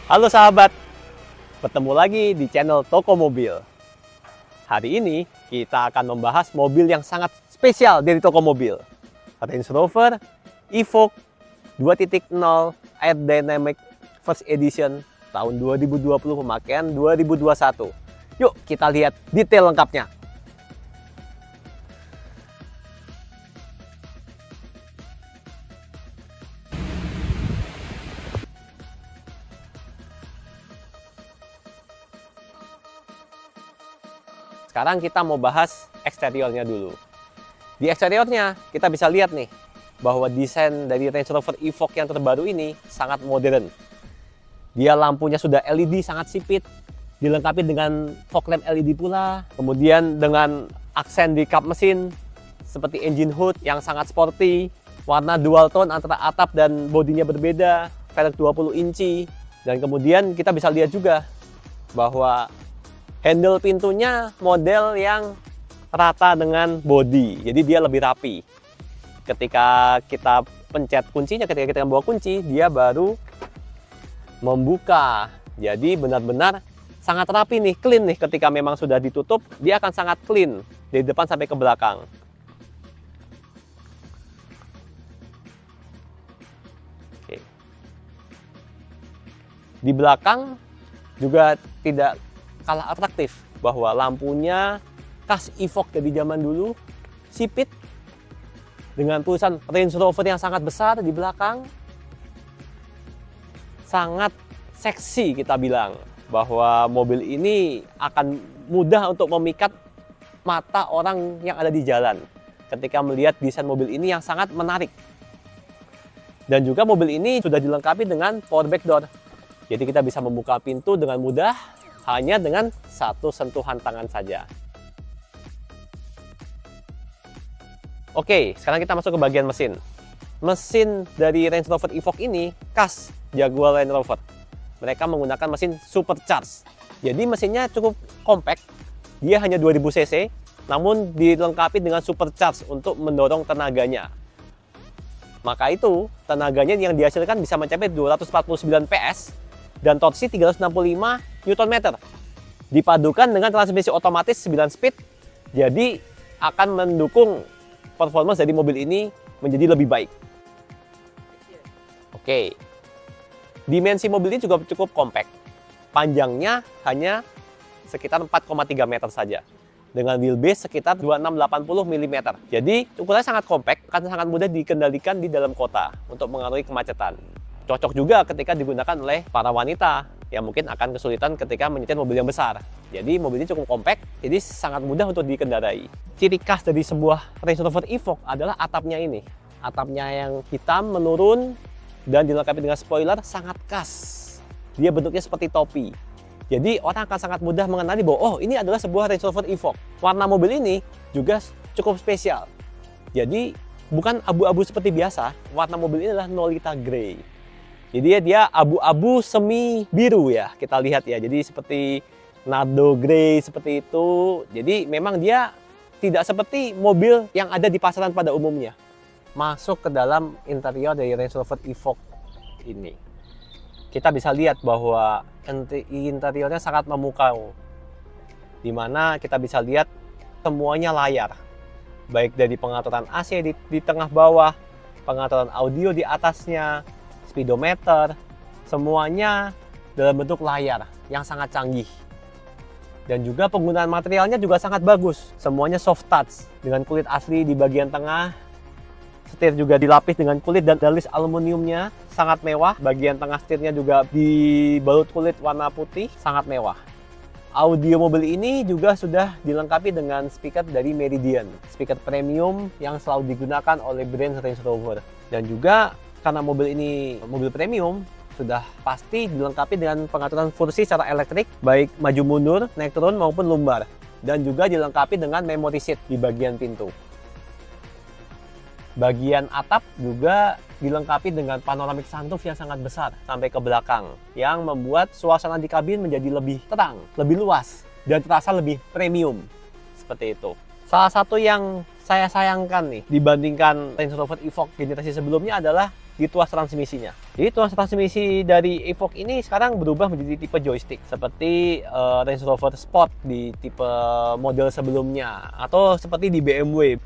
Halo sahabat, bertemu lagi di channel Toko Mobil. Hari ini kita akan membahas mobil yang sangat spesial dari Toko Mobil. Range Rover Evoque 2.0 Aerodynamic First Edition tahun 2020 pemakaian 2021. Yuk kita lihat detail lengkapnya. Sekarang kita mau bahas eksteriornya dulu. Di eksteriornya kita bisa lihat nih bahwa desain dari Range Rover Evoque yang terbaru ini sangat modern. Dia lampunya sudah LED sangat sipit, dilengkapi dengan fog lamp LED pula. Kemudian dengan aksen di kap mesin seperti engine hood yang sangat sporty, warna dual tone antara atap dan bodinya berbeda, velg 20 inci. Dan kemudian kita bisa lihat juga bahwa handle pintunya model yang rata dengan bodi, jadi dia lebih rapi. Ketika kita pencet kuncinya, ketika kita membawa kunci, dia baru membuka. Jadi benar-benar sangat rapi nih, clean nih. Ketika memang sudah ditutup, dia akan sangat clean dari depan sampai ke belakang. Oke. Di belakang juga tidak kalah atraktif, bahwa lampunya khas Evoque dari zaman dulu, sipit dengan tulisan Range Rover yang sangat besar di belakang. Sangat seksi, kita bilang bahwa mobil ini akan mudah untuk memikat mata orang yang ada di jalan ketika melihat desain mobil ini yang sangat menarik. Dan juga mobil ini sudah dilengkapi dengan power back door, jadi kita bisa membuka pintu dengan mudah hanya dengan satu sentuhan tangan saja. Oke, sekarang kita masuk ke bagian mesin. Mesin dari Range Rover Evoque ini khas Jaguar Land Rover. Mereka menggunakan mesin supercharged. Jadi mesinnya cukup compact. Dia hanya 2000 cc, namun dilengkapi dengan supercharged untuk mendorong tenaganya. Maka itu, tenaganya yang dihasilkan bisa mencapai 249 PS dan torsi 365 Nm. Dipadukan dengan transmisi otomatis 9 speed, jadi akan mendukung performance dari mobil ini menjadi lebih baik. Oke, dimensi mobil ini juga cukup compact. Panjangnya hanya sekitar 4,3 meter saja, dengan wheelbase sekitar 2680 mm. Jadi ukurannya sangat compact, akan sangat mudah dikendalikan di dalam kota untuk mengaruhi kemacetan. Cocok juga ketika digunakan oleh para wanita yang mungkin akan kesulitan ketika menyetir mobil yang besar. Jadi mobil ini cukup compact, jadi sangat mudah untuk dikendarai. Ciri khas dari sebuah Range Rover Evoque adalah atapnya ini. Atapnya yang hitam menurun dan dilengkapi dengan spoiler sangat khas. Dia bentuknya seperti topi. Jadi orang akan sangat mudah mengenali bahwa oh, ini adalah sebuah Range Rover Evoque. Warna mobil ini juga cukup spesial. Jadi bukan abu-abu seperti biasa, warna mobil ini adalah Nolita Grey. Jadi dia abu-abu semi biru ya, kita lihat ya. Jadi seperti Nardo Grey seperti itu. Jadi memang dia tidak seperti mobil yang ada di pasaran pada umumnya. Masuk ke dalam interior dari Range Rover Evoque ini, kita bisa lihat bahwa interiornya sangat memukau. Dimana kita bisa lihat semuanya layar. Baik dari pengaturan AC di tengah bawah, pengaturan audio di atasnya, speedometer, semuanya dalam bentuk layar yang sangat canggih. Dan juga penggunaan materialnya juga sangat bagus. Semuanya soft touch dengan kulit asli di bagian tengah. Setir juga dilapis dengan kulit dan dalis aluminiumnya sangat mewah. Bagian tengah setirnya juga dibalut kulit warna putih, sangat mewah. Audio mobil ini juga sudah dilengkapi dengan speaker dari Meridian, speaker premium yang selalu digunakan oleh brand Range Rover. Dan juga karena mobil ini mobil premium, sudah pasti dilengkapi dengan pengaturan fungsi secara elektrik, baik maju mundur, naik turun maupun lumbar. Dan juga dilengkapi dengan memory seat di bagian pintu. Bagian atap juga dilengkapi dengan panoramic sunroof yang sangat besar sampai ke belakang, yang membuat suasana di kabin menjadi lebih terang, lebih luas, dan terasa lebih premium. Seperti itu. Salah satu yang saya sayangkan nih dibandingkan Range Rover Evoque generasi sebelumnya adalah di tuas transmisinya. Jadi tuas transmisi dari Evoque ini sekarang berubah menjadi tipe joystick seperti Range Rover Sport di tipe model sebelumnya atau seperti di BMW.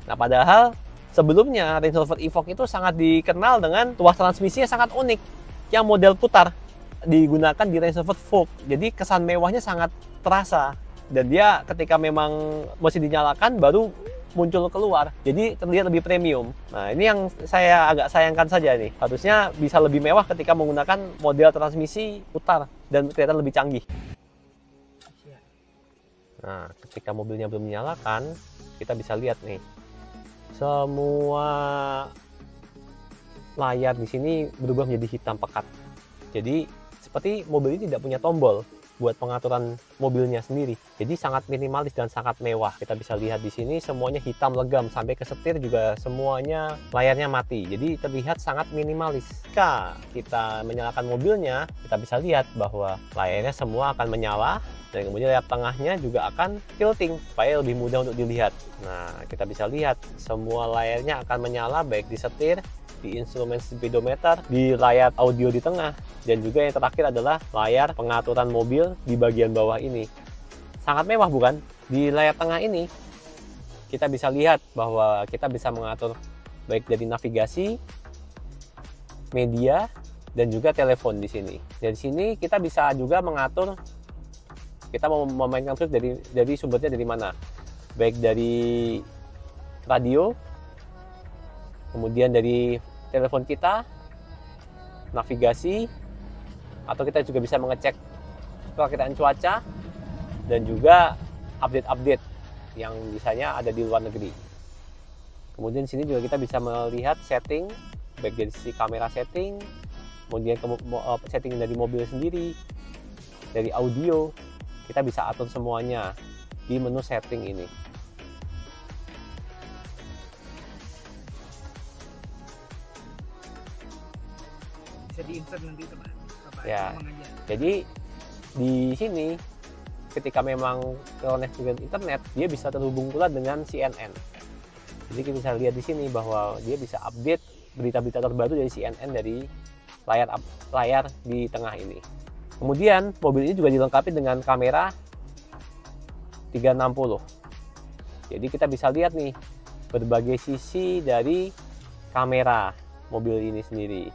Nah, padahal sebelumnya Range Rover Evoque itu sangat dikenal dengan tuas transmisi yang sangat unik, yang model putar digunakan di Range Rover Vogue. Jadi kesan mewahnya sangat terasa, dan dia ketika memang mesin dinyalakan baru muncul keluar, jadi terlihat lebih premium. Nah, ini yang saya agak sayangkan saja nih. Harusnya bisa lebih mewah ketika menggunakan model transmisi putar dan kelihatan lebih canggih. Nah, ketika mobilnya belum dinyalakan, kita bisa lihat nih, semua layar di sini berubah menjadi hitam pekat. Jadi seperti mobil ini tidak punya tombol buat pengaturan mobilnya sendiri. Jadi sangat minimalis dan sangat mewah. Kita bisa lihat di sini semuanya hitam legam, sampai ke setir juga semuanya layarnya mati. Jadi terlihat sangat minimalis. Jika kita menyalakan mobilnya, kita bisa lihat bahwa layarnya semua akan menyala, dan kemudian layar tengahnya juga akan tilting supaya lebih mudah untuk dilihat. Nah, kita bisa lihat semua layarnya akan menyala, baik di setir, di instrumen speedometer, di layar audio di tengah, dan juga yang terakhir adalah layar pengaturan mobil di bagian bawah ini. Sangat mewah bukan? Di layar tengah ini kita bisa lihat bahwa kita bisa mengatur baik dari navigasi, media, dan juga telepon di sini. Dari sini kita bisa juga mengatur kita mau memainkan musik dari sumbernya dari mana, baik dari radio, kemudian dari telepon kita, navigasi, atau kita juga bisa mengecek perakiraan cuaca, dan juga update-update yang biasanya ada di luar negeri. Kemudian sini juga kita bisa melihat setting, baik dari sisi kamera setting, kemudian setting dari mobil sendiri, dari audio, kita bisa atur semuanya di menu setting ini. Bisa di-insert nanti teman. Ya, jadi di sini ketika memang connect dengan internet, dia bisa terhubung pula dengan CNN. Jadi kita bisa lihat di sini bahwa dia bisa update berita-berita terbaru dari CNN dari layar di tengah ini. Kemudian mobil ini juga dilengkapi dengan kamera 360. Jadi kita bisa lihat nih berbagai sisi dari kamera mobil ini sendiri.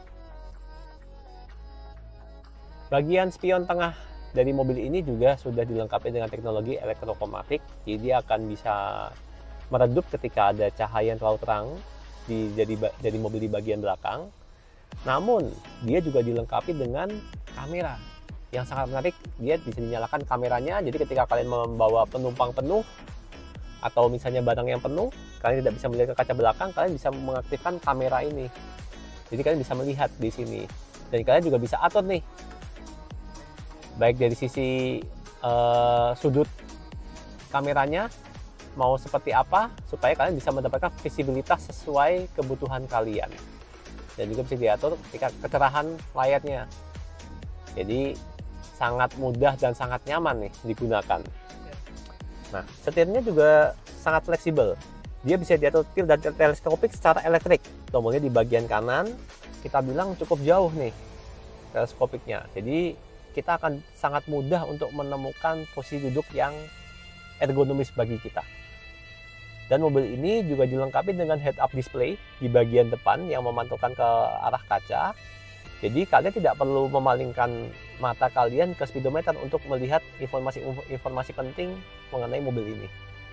Bagian spion tengah dari mobil ini juga sudah dilengkapi dengan teknologi elektrokromatik, jadi dia akan bisa meredup ketika ada cahaya yang terlalu terang dari mobil di bagian belakang. Namun dia juga dilengkapi dengan kamera yang sangat menarik. Dia bisa dinyalakan kameranya, jadi ketika kalian membawa penumpang penuh atau misalnya barang yang penuh, kalian tidak bisa melihat ke kaca belakang, kalian bisa mengaktifkan kamera ini. Jadi kalian bisa melihat di sini, dan kalian juga bisa atur nih, baik dari sisi sudut kameranya mau seperti apa, supaya kalian bisa mendapatkan visibilitas sesuai kebutuhan kalian, dan juga bisa diatur ketika kecerahan layarnya. Jadi sangat mudah dan sangat nyaman nih digunakan. Nah, setirnya juga sangat fleksibel, dia bisa diatur tilt dan teleskopik secara elektrik. Tombolnya di bagian kanan, kita bilang cukup jauh nih teleskopiknya, jadi kita akan sangat mudah untuk menemukan posisi duduk yang ergonomis bagi kita. Dan mobil ini juga dilengkapi dengan head-up display di bagian depan yang memantulkan ke arah kaca. Jadi kalian tidak perlu memalingkan mata kalian ke speedometer untuk melihat informasi penting mengenai mobil ini.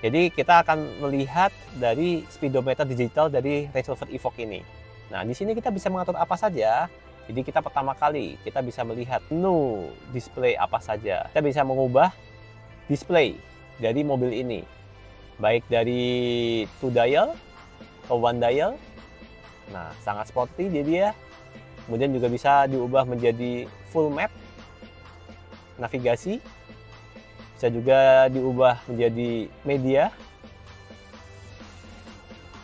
Jadi kita akan melihat dari speedometer digital dari Range Rover Evoque ini. Nah, di sini kita bisa mengatur apa saja. Jadi kita pertama kali kita bisa melihat menu display apa saja. Kita bisa mengubah display dari mobil ini, baik dari 2 dial ke 1 dial. Nah, sangat sporty jadi ya. Kemudian juga bisa diubah menjadi full map, navigasi. Bisa juga diubah menjadi media,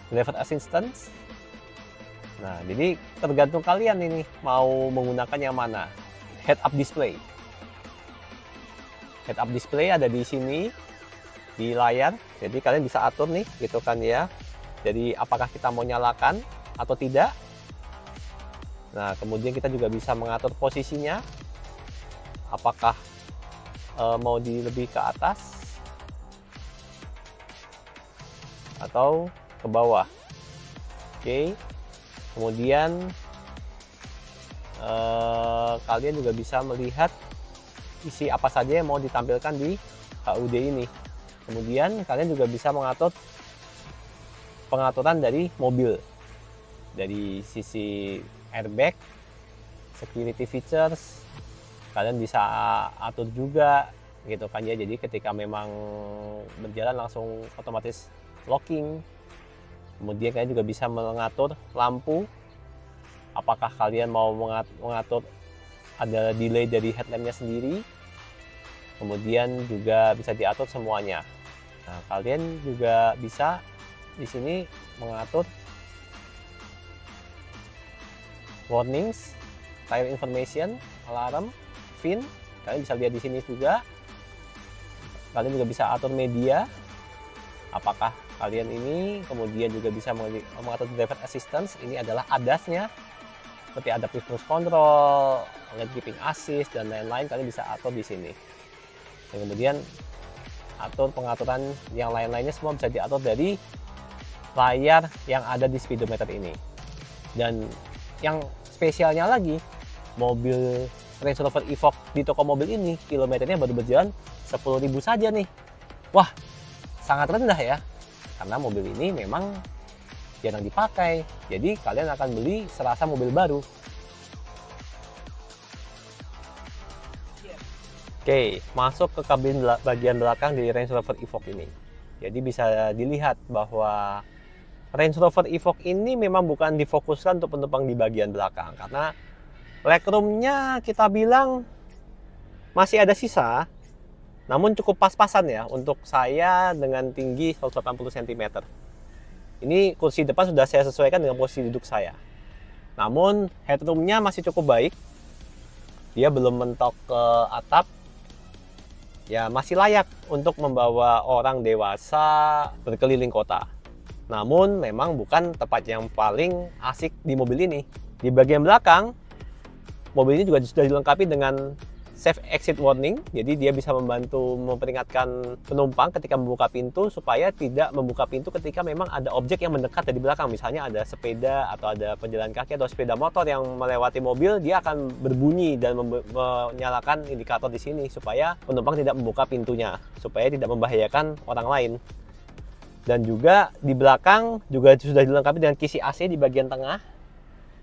driver assistance. Nah, jadi tergantung kalian ini mau menggunakan yang mana. Head up display. Head up display ada di sini di layar. Jadi kalian bisa atur nih gitu kan ya. Jadi apakah kita mau nyalakan atau tidak. Nah, kemudian kita juga bisa mengatur posisinya, apakah mau lebih ke atas atau ke bawah. Oke. Kemudian kalian juga bisa melihat isi apa saja yang mau ditampilkan di HUD ini. Kemudian kalian juga bisa mengatur pengaturan dari mobil, dari sisi airbag, security features, kalian bisa atur juga gitu kan ya. Jadi ketika memang berjalan langsung otomatis locking. Kemudian kalian juga bisa mengatur lampu, apakah kalian mau mengatur ada delay dari headlampnya sendiri. Kemudian juga bisa diatur semuanya. Nah, kalian juga bisa di sini mengatur warnings, tire information, alarm, VIN. Kalian bisa lihat di sini juga. Kalian juga bisa atur media, apakah kalian ini, kemudian juga bisa mengatur driver assistance. Ini adalah ADAS-nya, seperti adaptive cruise control, lane keeping assist, dan lain-lain. Kalian bisa atur di sini. Dan kemudian atur pengaturan yang lain-lainnya semua bisa diatur dari layar yang ada di speedometer ini. Dan yang spesialnya lagi, mobil Range Rover Evoque di toko mobil ini kilometernya baru berjalan 10.000 saja nih. Wah, sangat rendah ya. Karena mobil ini memang jarang dipakai. Jadi kalian akan beli serasa mobil baru. Oke, masuk ke kabin bagian belakang di Range Rover Evoque ini. Jadi bisa dilihat bahwa Range Rover Evoque ini memang bukan difokuskan untuk penumpang di bagian belakang. Karena legroomnya kita bilang masih ada sisa, namun cukup pas-pasan ya untuk saya dengan tinggi 180 cm. Ini kursi depan sudah saya sesuaikan dengan posisi duduk saya. Namun headroomnya masih cukup baik. Dia belum mentok ke atap. Ya masih layak untuk membawa orang dewasa berkeliling kota. Namun memang bukan tempat yang paling asik di mobil ini. Di bagian belakang, mobil ini juga sudah dilengkapi dengan safe exit warning, jadi dia bisa membantu memperingatkan penumpang ketika membuka pintu supaya tidak membuka pintu ketika memang ada objek yang mendekat dari belakang. Misalnya ada sepeda atau ada pejalan kaki atau sepeda motor yang melewati mobil, dia akan berbunyi dan menyalakan indikator di sini supaya penumpang tidak membuka pintunya, supaya tidak membahayakan orang lain. Dan juga di belakang juga sudah dilengkapi dengan kisi AC di bagian tengah,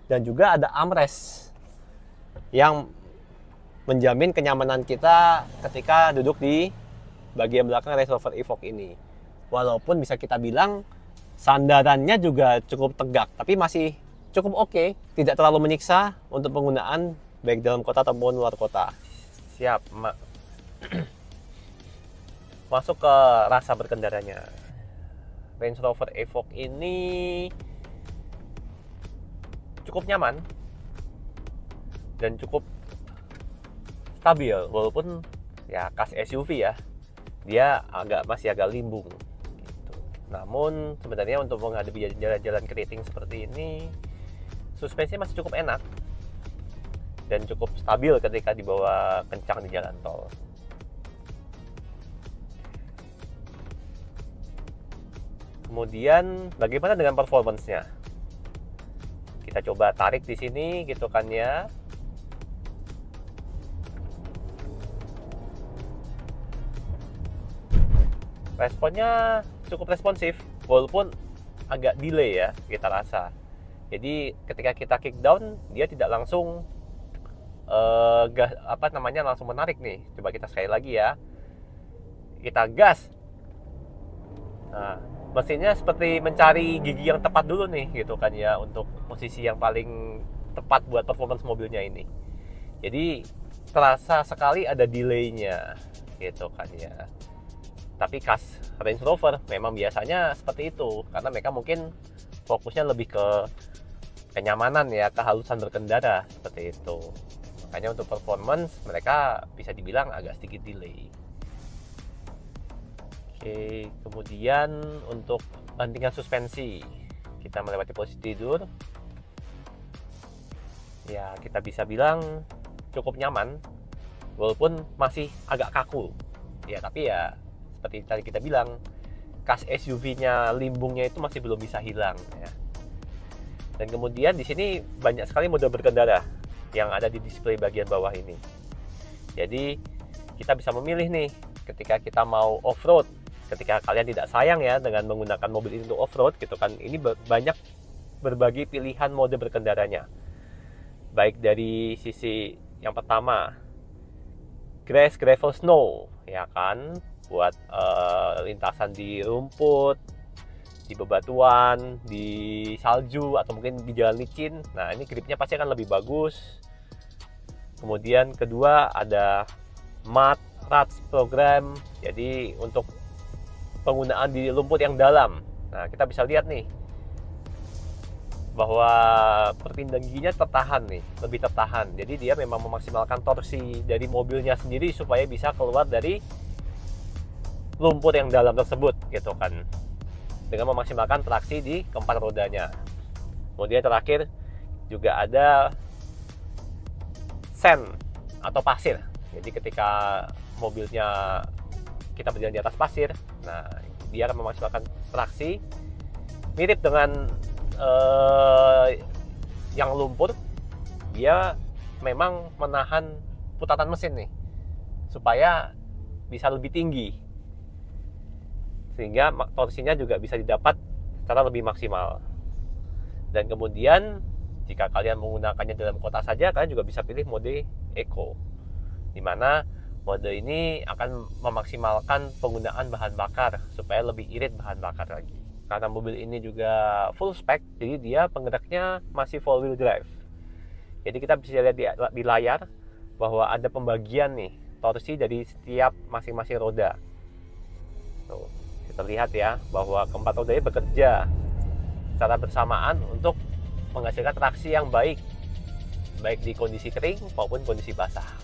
dan juga ada armrest yang menjamin kenyamanan kita ketika duduk di bagian belakang Range Rover Evoque ini. Walaupun bisa kita bilang sandarannya juga cukup tegak, tapi masih cukup oke, tidak terlalu menyiksa untuk penggunaan baik dalam kota ataupun luar kota. Siap, masuk ke rasa berkendaranya. Range Rover Evoque ini cukup nyaman dan cukup stabil, walaupun ya khas SUV ya, dia masih agak limbung gitu. Namun sebenarnya untuk menghadapi jalan-jalan keriting seperti ini, suspensinya masih cukup enak dan cukup stabil ketika dibawa kencang di jalan tol. Kemudian bagaimana dengan performance-nya? Kita coba tarik di sini gitu kan ya. Responnya cukup responsif, walaupun agak delay ya kita rasa. Jadi ketika kita kick down, dia tidak langsung langsung menarik nih. Coba kita sekali lagi ya. Kita gas. Nah, mesinnya seperti mencari gigi yang tepat dulu nih gitu kan ya, untuk posisi yang paling tepat buat performance mobilnya ini. Jadi terasa sekali ada delaynya gitu kan ya. Tapi khas Range Rover memang biasanya seperti itu, karena mereka mungkin fokusnya lebih ke kenyamanan ya, kehalusan berkendara seperti itu. Makanya untuk performance mereka bisa dibilang agak sedikit delay. Oke, kemudian untuk bantingan suspensi, kita melewati posisi tidur. ya kita bisa bilang cukup nyaman, walaupun masih agak kaku. Ya tapi ya seperti tadi kita bilang, kas SUV-nya, limbungnya itu masih belum bisa hilang ya. Dan kemudian di sini banyak sekali mode berkendara yang ada di display bagian bawah ini. Jadi kita bisa memilih nih ketika kita mau off-road, ketika kalian tidak sayang ya dengan menggunakan mobil ini untuk off-road gitu kan. Ini banyak berbagai pilihan mode berkendaranya. Baik dari sisi yang pertama, grass, gravel, snow, ya kan, buat lintasan di rumput, di bebatuan, di salju, atau mungkin di jalan licin. Nah, ini gripnya pasti akan lebih bagus. Kemudian kedua ada mud ruts program, jadi untuk penggunaan di lumpur yang dalam. Nah, kita bisa lihat nih bahwa perpindahan giginya tertahan nih, lebih tertahan. Jadi dia memang memaksimalkan torsi dari mobilnya sendiri supaya bisa keluar dari lumpur yang dalam tersebut gitu kan, dengan memaksimalkan traksi di keempat rodanya. Kemudian terakhir juga ada sand atau pasir. Jadi ketika mobilnya kita berjalan di atas pasir, nah dia akan memaksimalkan traksi mirip dengan yang lumpur. Dia memang menahan putaran mesin nih supaya bisa lebih tinggi, sehingga torsinya juga bisa didapat secara lebih maksimal. Dan kemudian jika kalian menggunakannya dalam kota saja, kalian juga bisa pilih mode Eco, di mana mode ini akan memaksimalkan penggunaan bahan bakar supaya lebih irit bahan bakar lagi. Karena mobil ini juga full spec, jadi dia penggeraknya masih four wheel drive. Jadi kita bisa lihat di layar bahwa ada pembagian nih torsi dari setiap masing-masing roda. Tuh, kita lihat ya bahwa keempat rodanya bekerja secara bersamaan untuk menghasilkan traksi yang baik di kondisi kering maupun kondisi basah.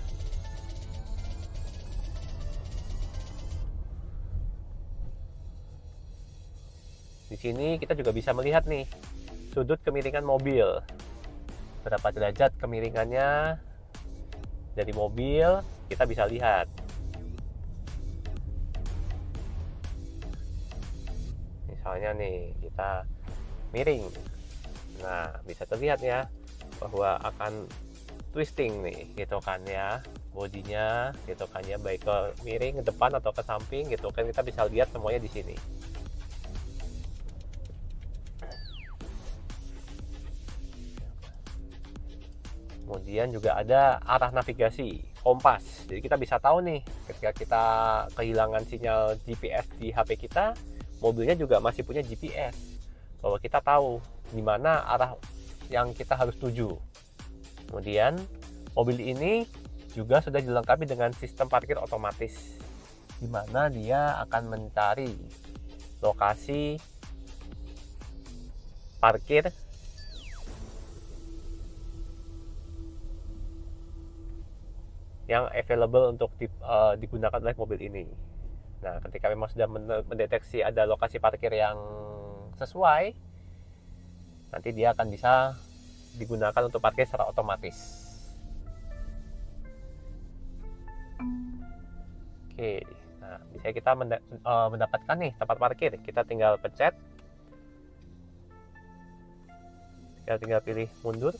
Di sini kita juga bisa melihat nih sudut kemiringan mobil, berapa derajat kemiringannya dari mobil, kita bisa lihat. Misalnya nih kita miring, nah bisa terlihat ya bahwa akan twisting nih gitu kan ya, bodinya gitu kan ya, baik ke miring, ke depan atau ke samping gitu kan, kita bisa lihat semuanya di sini. Kemudian juga ada arah navigasi, kompas. Jadi kita bisa tahu nih ketika kita kehilangan sinyal GPS di HP kita, mobilnya juga masih punya GPS, bahwa kita tahu di mana arah yang kita harus tuju. Kemudian mobil ini juga sudah dilengkapi dengan sistem parkir otomatis, di mana dia akan mencari lokasi parkir yang available untuk digunakan oleh mobil ini. Nah, ketika memang sudah mendeteksi ada lokasi parkir yang sesuai, nanti dia akan bisa digunakan untuk parkir secara otomatis. Oke, nah bisa kita mendapatkan nih tempat parkir. Kita tinggal pencet, kita tinggal pilih mundur,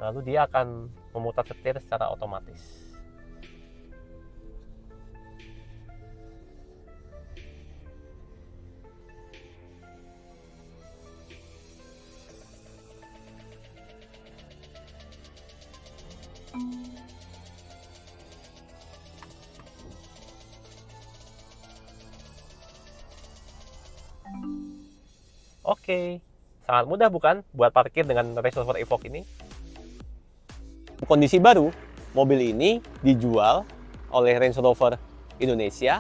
lalu dia akan memutar setir secara otomatis. Oke, sangat mudah bukan buat parkir dengan Range Rover Evoque ini? Kondisi baru, mobil ini dijual oleh Range Rover Indonesia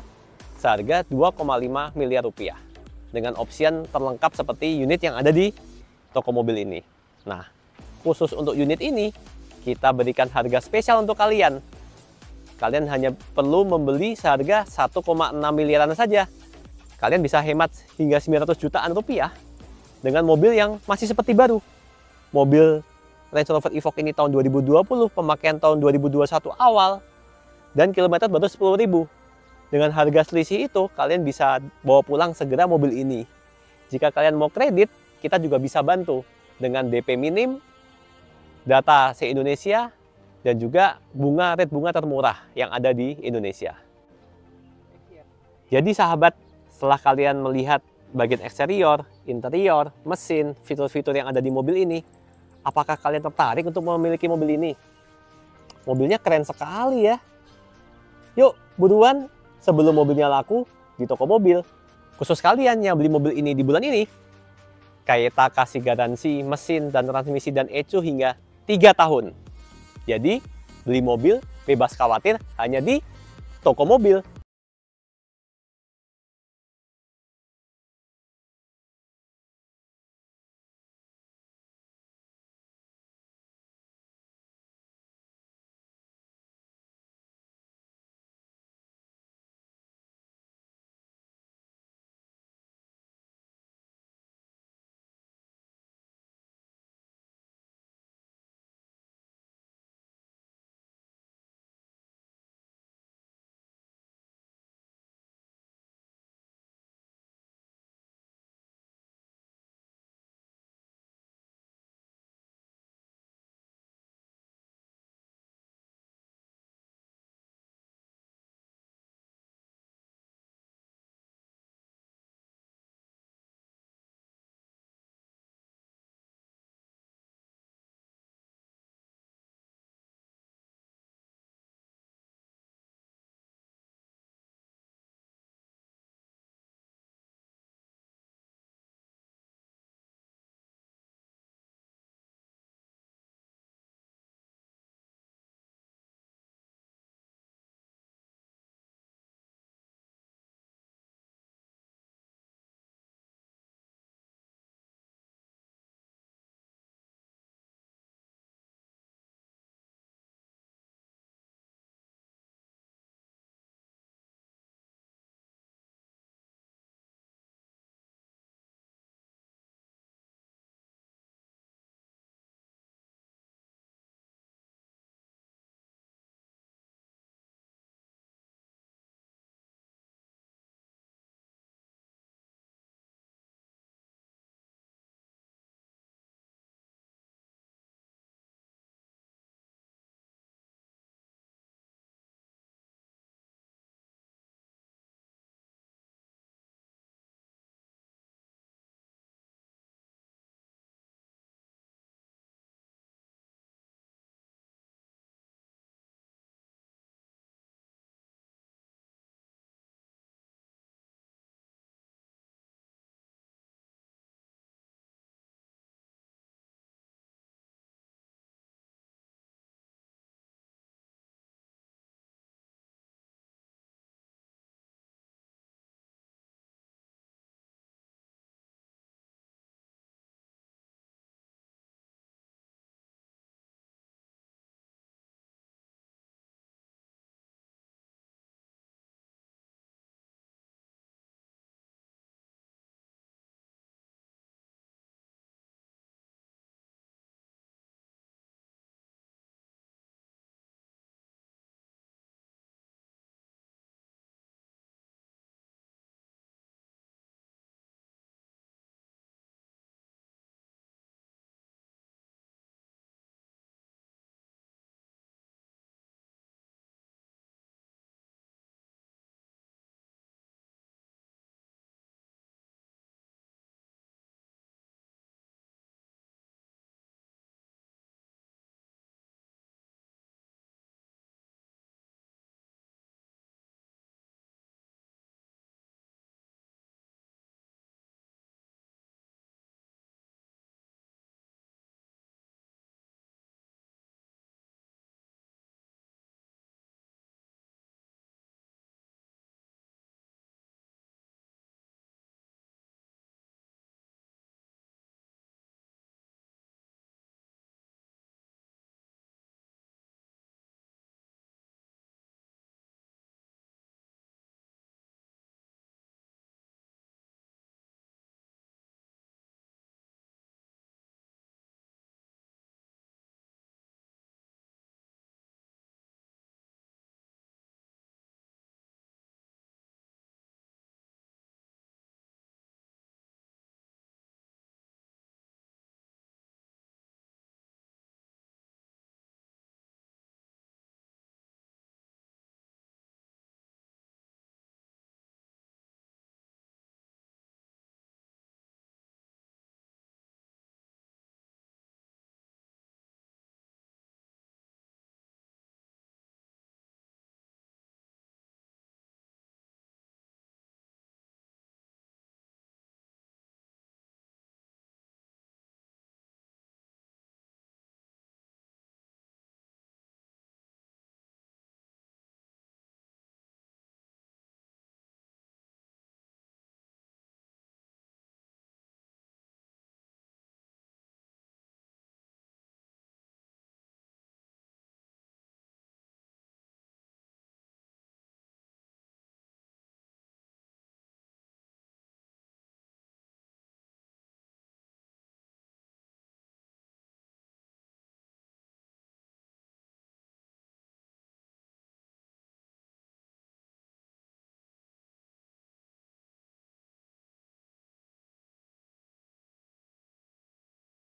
seharga 2,5 miliar rupiah dengan opsian terlengkap seperti unit yang ada di toko mobil ini. Nah, khusus untuk unit ini kita berikan harga spesial untuk kalian. Kalian hanya perlu membeli seharga 1,6 miliaran saja. Kalian bisa hemat hingga 900 jutaan rupiah dengan mobil yang masih seperti baru. Mobil Range Rover Evoque ini tahun 2020, pemakaian tahun 2021 awal, dan kilometer baru 10.000. Dengan harga selisih itu, kalian bisa bawa pulang segera mobil ini. Jika kalian mau kredit, kita juga bisa bantu dengan DP minim, data se-Indonesia, dan juga rate bunga termurah yang ada di Indonesia. Jadi sahabat, setelah kalian melihat bagian eksterior, interior, mesin, fitur-fitur yang ada di mobil ini, apakah kalian tertarik untuk memiliki mobil ini? Mobilnya keren sekali ya. Yuk, buruan sebelum mobilnya laku di toko mobil. Khusus kalian yang beli mobil ini di bulan ini, Kayeta kasih garansi mesin dan transmisi dan ECU hingga 3 tahun. Jadi, beli mobil bebas khawatir hanya di toko mobil.